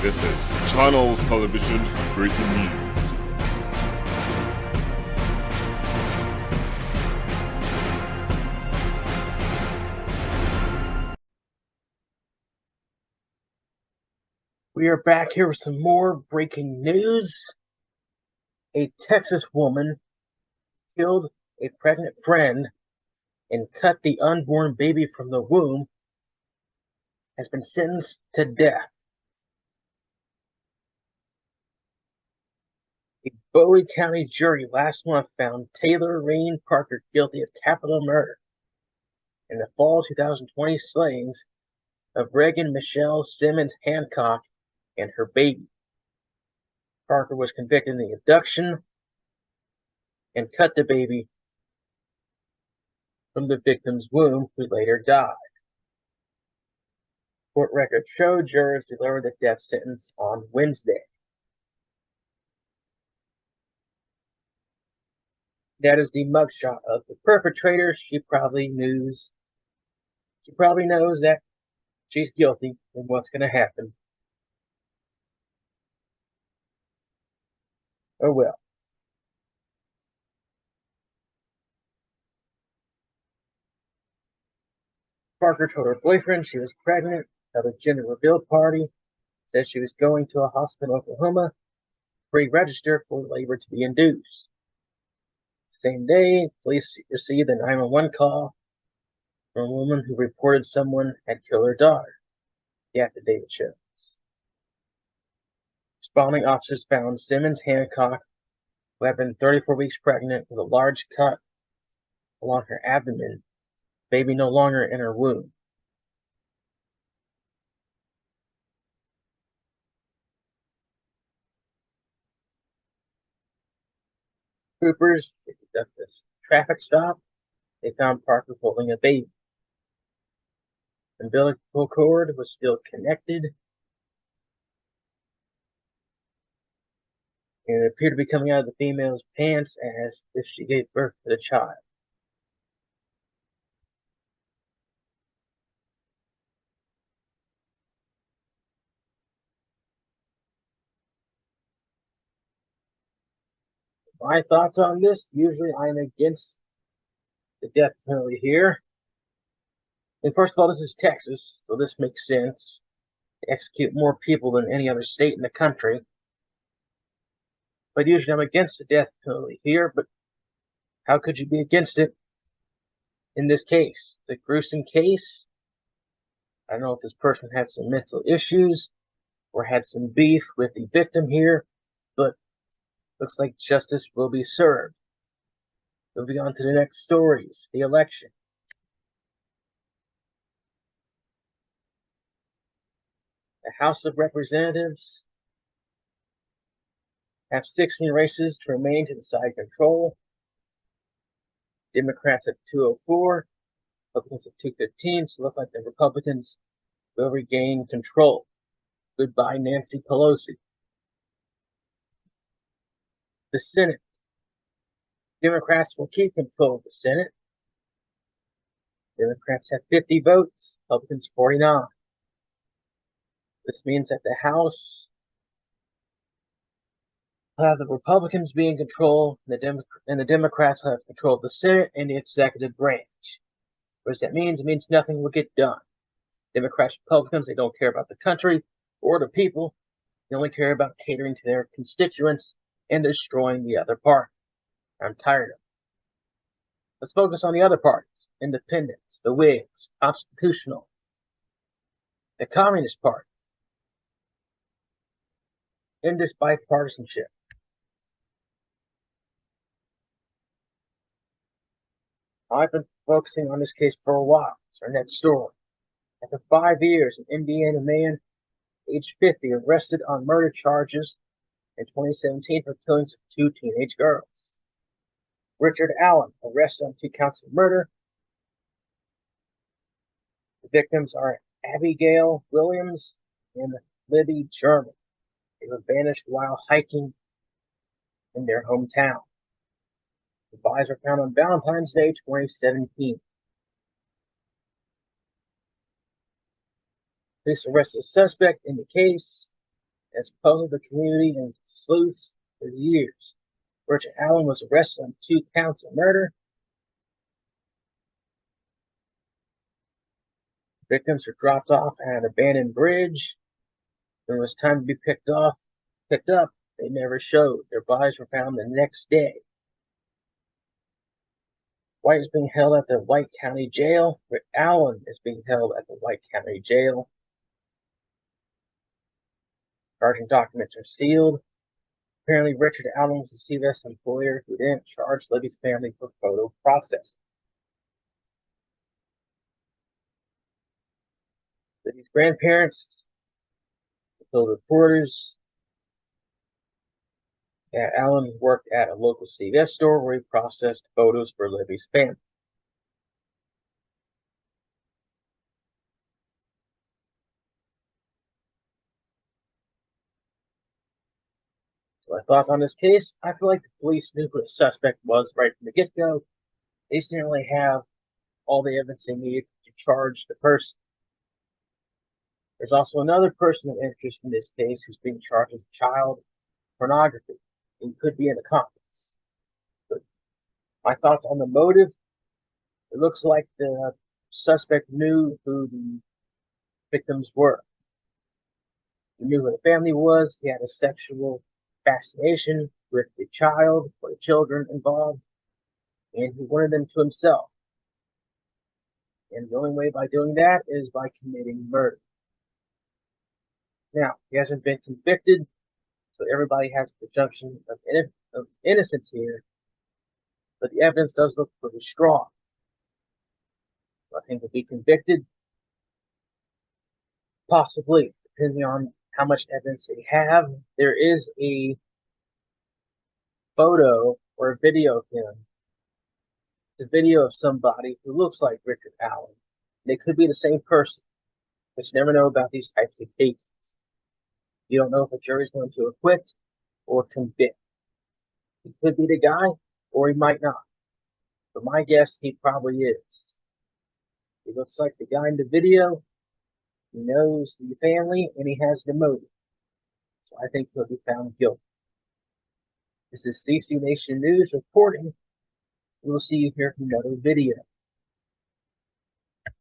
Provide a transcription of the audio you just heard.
This is Channels Television's breaking news. We are back here with some more breaking news. A Texas woman killed a pregnant friend and cut the unborn baby from the womb has been sentenced to death. A Bowie County jury last month found Taylor Rain Parker guilty of capital murder in the fall 2020 slayings of Reagan Michelle Simmons Hancock and her baby. Parker was convicted in the abduction and cut the baby from the victim's womb, who later died. Court records show jurors delivered the death sentence on Wednesday. That is the mugshot of the perpetrator. She probably knows that she's guilty and what's going to happen. Oh well. Parker told her boyfriend she was pregnant at a gender reveal party. Says she was going to a hospital in Oklahoma, pre-registered for labor to be induced. Same day, police received a 911 call from a woman who reported someone had killed her daughter, the affidavit shows. Responding officers found Simmons Hancock, who had been 34 weeks pregnant, with a large cut along her abdomen, baby no longer in her womb. Troopers conducted a traffic stop. They found Parker holding a baby. The umbilical cord was still connected, and it appeared to be coming out of the female's pants as if she gave birth to the child. My thoughts on this: usually I'm against the death penalty here. And first of all, this is Texas, so this makes sense. They execute more people than any other state in the country. But usually I'm against the death penalty here, but how could you be against it in this case? It's a gruesome case. I don't know if this person had some mental issues or had some beef with the victim here, but looks like justice will be served. Moving on to the next stories, the election. The House of Representatives have 16 races to remain to decide control. Democrats at 204, Republicans at 215, so it looks like the Republicans will regain control. Goodbye, Nancy Pelosi. The Senate. Democrats will keep control of the Senate. Democrats have 50 votes, Republicans 49. This means that the House will have the Republicans be in control, and the Democrats will have control of the Senate and the executive branch. What does that mean? It means nothing will get done. Democrats, Republicans, they don't care about the country or the people. They only care about catering to their constituents and destroying the other party. I'm tired of it. Let's focus on the other parties. Independents, the Whigs, Constitutional, the Communist Party. End this bipartisanship. I've been focusing on this case for a while. It's our next story. After 5 years, an Indiana man, age 50, arrested on murder charges in 2017 for killing 2 teenage girls. Richard Allen, arrested on 2 counts of murder. The victims are Abigail Williams and Libby German. They were vanished while hiking in their hometown. The bodies were found on Valentine's Day 2017. Police arrested a suspect in the case. has puzzled the community and sleuths for years. Richard Allen was arrested on 2 counts of murder. Victims were dropped off at an abandoned bridge. When it was time to be picked up, they never showed. Their bodies were found the next day. White is being held at the White County Jail. Rick Allen is being held at the White County Jail. Charging documents are sealed. Apparently, Richard Allen was a CVS employer who didn't charge Libby's family for photo processing. Libby's grandparents told reporters that Allen worked at a local CVS store where he processed photos for Libby's family. So my thoughts on this case, I feel like the police knew who the suspect was right from the get-go. They certainly have all the evidence they need to charge the person. There's also another person of interest in this case who's being charged with child pornography and could be an accomplice. But my thoughts on the motive, it looks like the suspect knew who the victims were. He knew who the family was. He had a sexual fascination with the child or the children involved, and he wanted them to himself. And the only way by doing that is by committing murder. Now, he hasn't been convicted, so everybody has a presumption of innocence here, but the evidence does look pretty strong. So I think he'll be convicted, possibly, depending on how much evidence they have. There is a photo or a video of him. It's a video of somebody who looks like Richard Allen. They could be the same person, but you never know about these types of cases. You don't know if a jury's going to acquit or convict. He could be the guy, or he might not. But my guess, he probably is. He looks like the guy in the video. He knows the family, and he has the motive. So I think he'll be found guilty. This is CC Nation News reporting. We will see you here from another video.